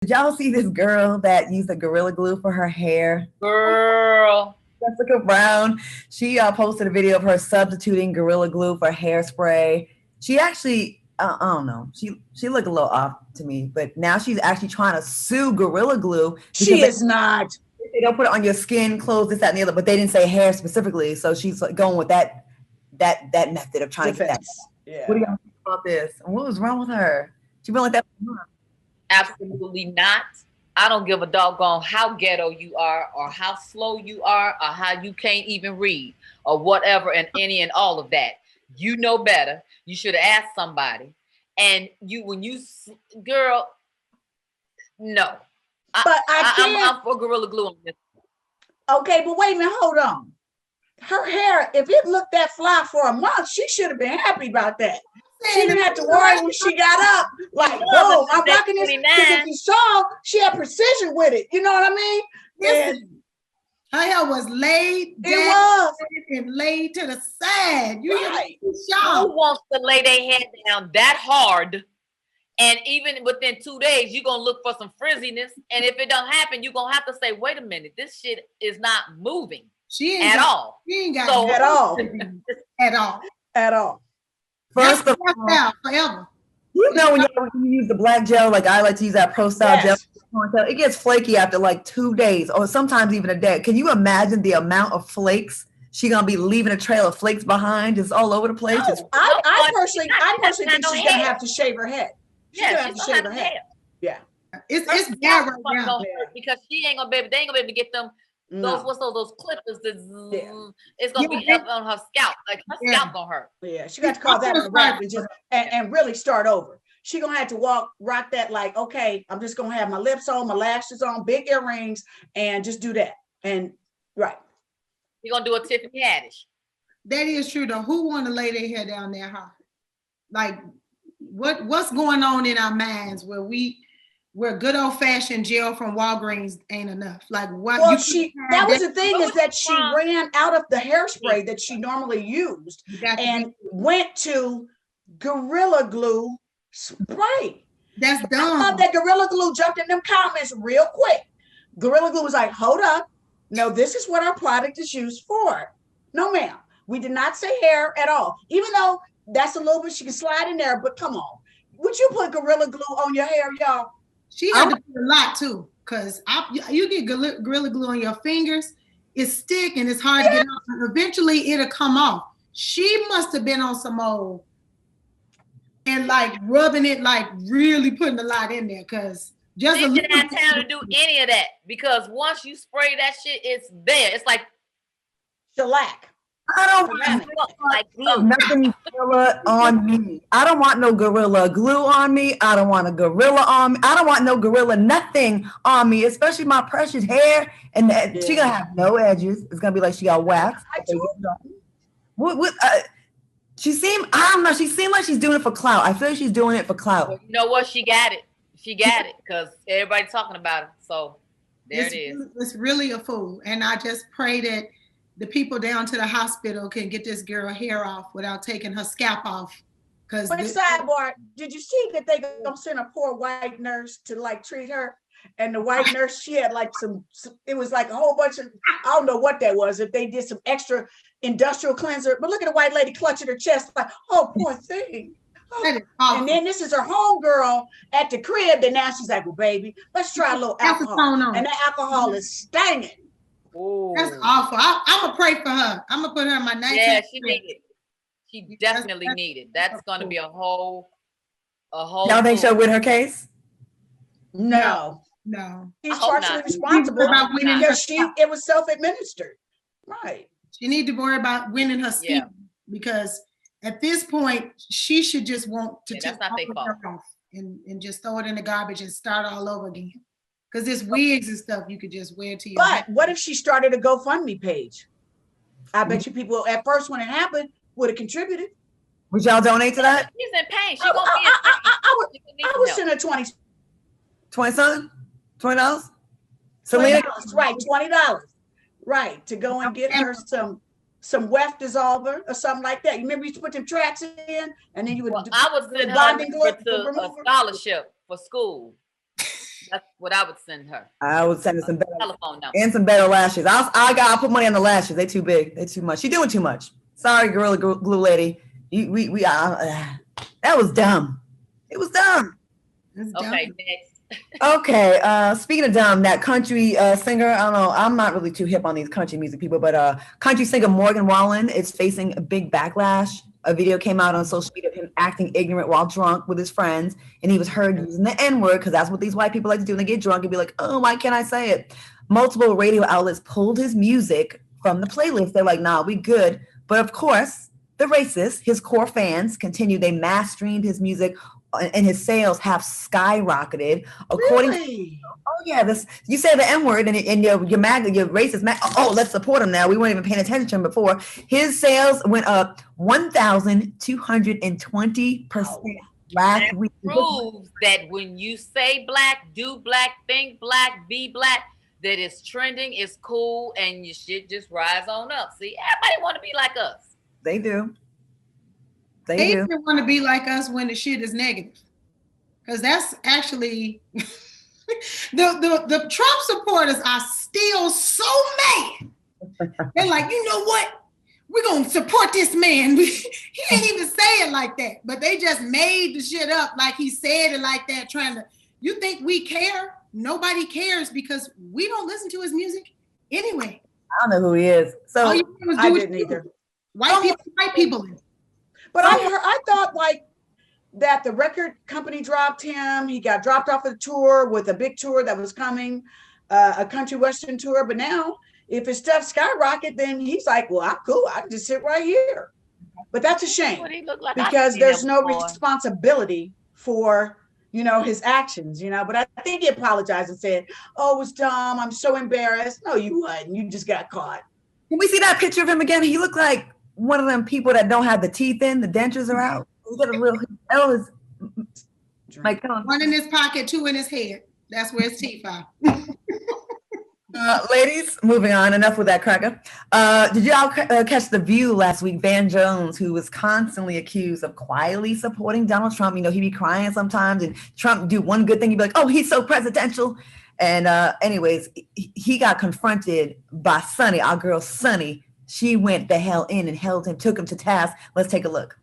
Did y'all see this girl that used the Gorilla Glue for her hair? Girl. Jessica Brown. She posted a video of her substituting Gorilla Glue for hairspray. She actually, I don't know, she looked a little off to me, but now she's actually trying to sue Gorilla Glue She is not. they don't put it on your skin, clothes, this, that, and the other, but they didn't say hair specifically. So she's like going with that method of trying Defense. to get that. Yeah. What do y'all think about this? What was wrong with her? She been like that for months. Absolutely not. I don't give a doggone how ghetto you are or how slow you are or how you can't even read or whatever and any and all of that. You know better. You should have asked somebody. And girl, no. But I'm for Gorilla Glue on this. Okay, but wait a minute, hold on. Her hair, if it looked that fly for a month, she should have been happy about that. She didn't have to worry when she got up, like, boom, I'm rocking this. Because if you saw, she had precision with it. You know what I mean? Listen, her hair was laid down and laid to the side. You right. Who wants to lay their head down that hard? And even within 2 days, you're going to look for some frizziness. And if it don't happen, you're going to have to say, wait a minute, this shit is not moving at all. She ain't got So, at all. At all. At all. First of all, forever. You know when you use the black gel, like I like to use that Pro Style gel, it gets flaky after like 2 days or sometimes even a day. Can you imagine the amount of flakes she gonna be leaving a trail of flakes behind just all over the place? No, I personally think she's gonna have to shave her head. She's gonna have to shave her head. Yeah. It's bad right now. Because they ain't gonna be able to get them those clippers it's gonna be up on her scalp. Like her scalp gonna hurt. Yeah, she got to call that a wrap and really start over. She gonna have to rock that like, okay, I'm just gonna have my lips on, my lashes on, big earrings, and just do that. And right. You're gonna do a Tiffany Haddish. That is true though. Who wanna lay their hair down there, huh? Like what's going on in our minds where good old fashioned gel from Walgreens ain't enough. Like what? Well, that was the thing is that she ran out of the hairspray that she normally used and went to Gorilla Glue spray. That's dumb. I thought that Gorilla Glue jumped in them comments real quick. Gorilla Glue was like, hold up. No, this is what our product is used for. No, ma'am. We did not say hair at all. Even though that's a little bit, she can slide in there, but come on. Would you put Gorilla Glue on your hair, y'all? She had to put a lot too, because you get Gorilla Glue on your fingers, it's stick and it's hard to get off. And eventually it'll come off. She must have been on some old and like rubbing it, like really putting a lot in there, because just she didn't have time to do any of that, because once you spray that shit, it's there. It's like shellac. I don't want nothing gorilla on me. I don't want no Gorilla Glue on me. I don't want a gorilla on me. I don't want no gorilla nothing on me, especially my precious hair. And she gonna have no edges. It's gonna be like she got wax. She seemed, I don't know. She seemed like she's doing it for clout. I feel like she's doing it for clout. Well, you know what? She got it. She got it because everybody's talking about it. So there it is. It's really a fool, and I just pray that the people down to the hospital can get this girl hair off without taking her scalp off. But sidebar, did you see that they gonna send a poor white nurse to like treat her? And the white nurse, she had like some, it was like a whole bunch of, I don't know what that was, if they did some extra industrial cleanser, but look at the white lady clutching her chest like, oh, poor thing. Oh. And then this is her homegirl at the crib, and now she's like, well, baby, let's try a little alcohol. And that alcohol is stinging. Ooh. That's awful. I'm gonna pray for her. I'm gonna put her in my 19th. Yeah, she needed. She definitely needed. That's gonna be a whole. Y'all think she'll win her case? No. She's partially responsible because it was self-administered. Right. She need to worry about winning her skin because at this point she should just want to take that's not their fault. Off and just throw it in the garbage and start all over again. Because there's wigs and stuff you could just wear to your But what if she started a GoFundMe page? I bet you people at first when it happened would have contributed. Would y'all donate to that? She's in pain. She won't be in pain. I would send her 20. 20 something? $20? Selena? Right, $20. Right, to go and get her some weft dissolver or something like that. You remember you used to put them tracks in and then you would I would send her to a scholarship for school. That's what I would send her. I would send her some better telephone number and some better lashes. I'll put money on the lashes. They too big. They too much. She doing too much. Sorry, Gorilla Glue lady. That was dumb. It was dumb. Okay, next. Okay, speaking of dumb, that country singer, I don't know, I'm not really too hip on these country music people, but country singer Morgan Wallen is facing a big backlash. A video came out on social media of him acting ignorant while drunk with his friends, and he was heard using the N-word, because that's what these white people like to do when they get drunk and be like, oh, why can't I say it? Multiple radio outlets pulled his music from the playlist. They're like, nah, we good. But of course, the racists, his core fans, continued. They mass streamed his music, and his sales have skyrocketed. According to, oh yeah, you say the N-word and your racist let's support him now. We weren't even paying attention to him before. His sales went up 1,220% last week. Proves that when you say black, do black, think black, be black, that it's trending, it's cool, and your shit just rise on up. See, everybody want to be like us. They do. They even want to be like us when the shit is negative, because that's actually the Trump supporters are still so mad. They're like, you know what? We're gonna support this man. He didn't even say it like that, but they just made the shit up like he said it like that. You think we care? Nobody cares, because we don't listen to his music anyway. I don't know who he is. So I didn't either. White people. But I thought like that the record company dropped him. He got dropped off of the tour with a big tour that was coming, a country western tour. But now, if his stuff skyrocket, then he's like, well, I'm cool. I can just sit right here. But that's a shame, because there's no responsibility for, his actions, But I think he apologized and said, oh, it was dumb. I'm so embarrassed. No, you wasn't. You just got caught. Can we see that picture of him again? He looked like one of them people that don't have the teeth in, the dentures are out. He got a little, like, one in his pocket, two in his head. That's where his teeth are. Ladies, moving on. Enough with that cracker. Did y'all catch The View last week? Van Jones, who was constantly accused of quietly supporting Donald Trump. He'd be crying sometimes, and Trump do one good thing, he'd be like, oh, he's so presidential. And anyways, he got confronted by Sunny, our girl Sunny. She went the hell in and held him, took him to task. Let's take a look.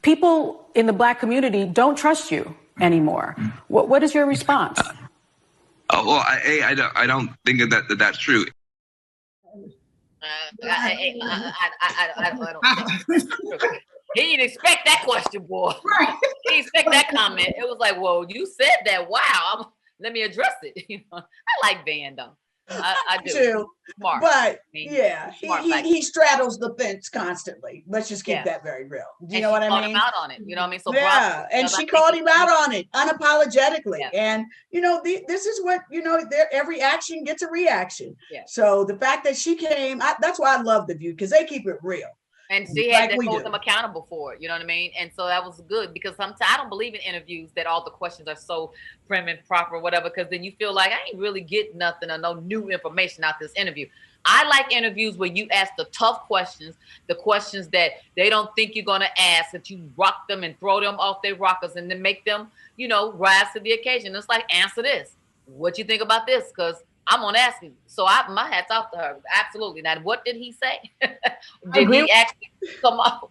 People in the Black community don't trust you anymore. What is your response? I don't think that's true. I don't he didn't expect that question, boy. Right. He didn't expect that comment. It was like, well, you said that. Wow. Let me address it. I like Van though. I do. Too. Smart. But yeah, he straddles the fence constantly. Let's just keep that very real. Do you know what I mean? Him out on it. You know what I mean? So yeah, and she called him out on it unapologetically. Yeah. And this is what every action gets a reaction. Yeah. So the fact that she came, that's why I love The View, because they keep it real. And she had to hold them accountable for it, you know what I mean? And so that was good, because sometimes I don't believe in interviews that all the questions are so prim and proper or whatever, because then you feel like I ain't really getting nothing or no new information out this interview. I like interviews where you ask the tough questions, the questions that they don't think you're going to ask, that you rock them and throw them off their rockers and then make them, rise to the occasion. It's like, answer this. What you think about this? Because I'm gonna ask you. So my hat's off to her. Absolutely. Now, what did he say? Did he actually come off?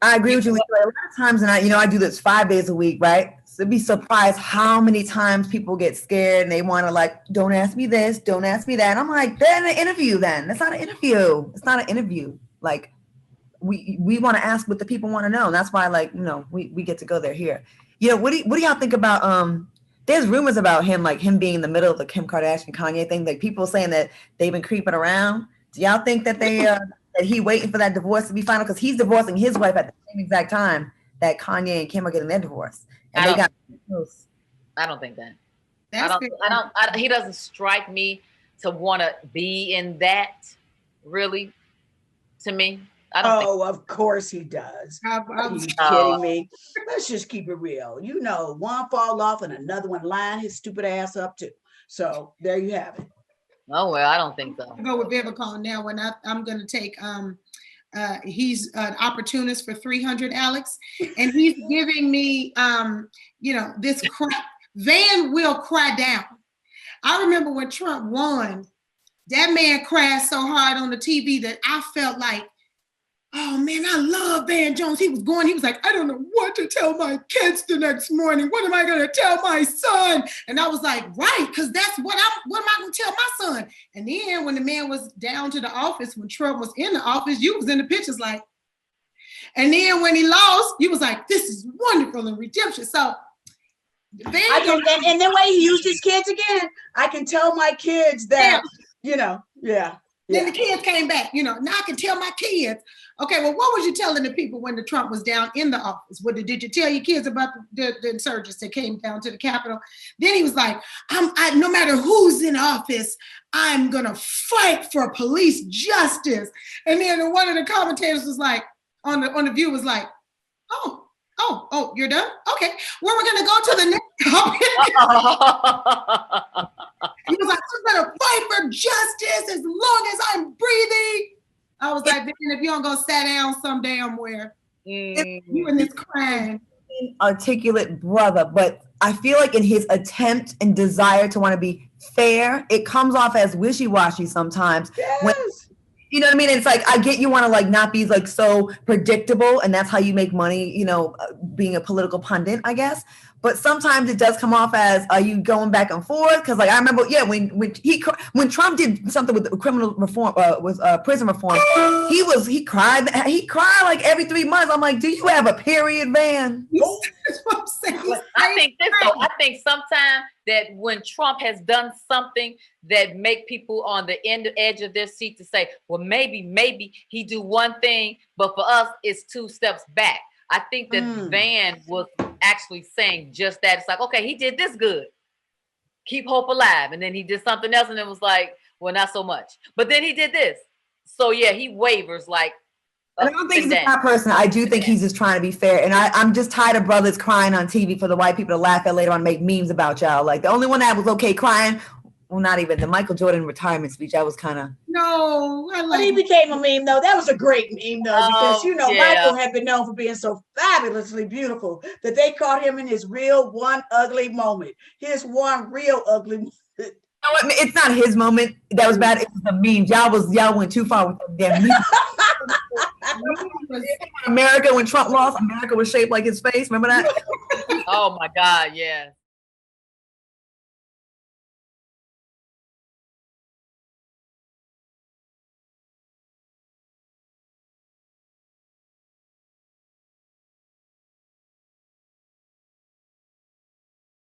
I agree with you. Like, a lot of times, and I do this 5 days a week, right? So be surprised how many times people get scared and they want to like, don't ask me this, don't ask me that. And I'm like, they're in an interview then. That's not an interview. It's not an interview. Like, we want to ask what the people want to know. And that's why, like, we get to go there here. What do y'all think about there's rumors about him, like him being in the middle of the Kim Kardashian Kanye thing, like people saying that they've been creeping around. Do y'all think that they that he waiting for that divorce to be final? Because he's divorcing his wife at the same exact time that Kanye and Kim are getting their divorce. And they got close. I don't think that. He doesn't strike me to want to be in that, really, to me. I don't think. Of course he does. Are you kidding me? Let's just keep it real. One fall off and another one line his stupid ass up too. So there you have it. Oh well, I don't think so. I'll go with Vivica now. When I'm going to take he's an opportunist for 300, Alex, and he's giving me this crap. Van will cry down. I remember when Trump won, that man cried so hard on the TV that I felt like, oh man, I love Van Jones. He was like, I don't know what to tell my kids the next morning. What am I gonna tell my son? And I was like, right, because that's what am I gonna tell my son? And then when the man was down to the office, when Trump was in the office, you was in the pictures like, and then when he lost, you was like, this is wonderful and redemption. So and the way he used his kids again, I can tell my kids that, Then the kids came back, now I can tell my kids. Okay, well, what was you telling the people when the Trump was down in the office? Did you tell your kids about the insurgents that came down to the Capitol? Then he was like, no matter who's in office, I'm gonna fight for police justice. And then one of the commentators was like, on the View was like, oh, you're done? Okay, well, we're gonna go to the next topic. He was like, I'm gonna fight for justice as long as I'm breathing. I was like, man, if you don't go sit down some damn where, you in this crime. Articulate brother, but I feel like in his attempt and desire to want to be fair, it comes off as wishy-washy sometimes. Yes. You know what I mean? It's like, I get you want to like not be like so predictable, and that's how you make money, being a political pundit, I guess. But sometimes it does come off as, are you going back and forth? Because like I remember, when Trump did something with criminal reform, prison reform, he cried like every 3 months. I'm like, do you have a period, Van? That's what I'm saying. I think sometimes that when Trump has done something that make people on the edge of their seat to say, well, maybe he do one thing, but for us, it's 2 steps back. I think that Van was actually saying just that. It's like, okay, he did this good. Keep hope alive. And then he did something else, and it was like, well, not so much. But then he did this. So yeah, he wavers like. I don't think he's a bad person. I do think he's just trying to be fair. And I'm just tired of brothers crying on TV for the white people to laugh at later on and make memes about y'all. Like the only one that was okay crying, well, not even the Michael Jordan retirement speech. That was kind of. No, but he became a meme though. That was a great meme though, because Michael had been known for being so fabulously beautiful that they caught him in his real one ugly moment. His one real ugly moment. It's not his moment that was bad. It was the memes. Y'all went too far with them damn memes. America, when Trump lost, America was shaped like his face. Remember that? Oh my God, yes.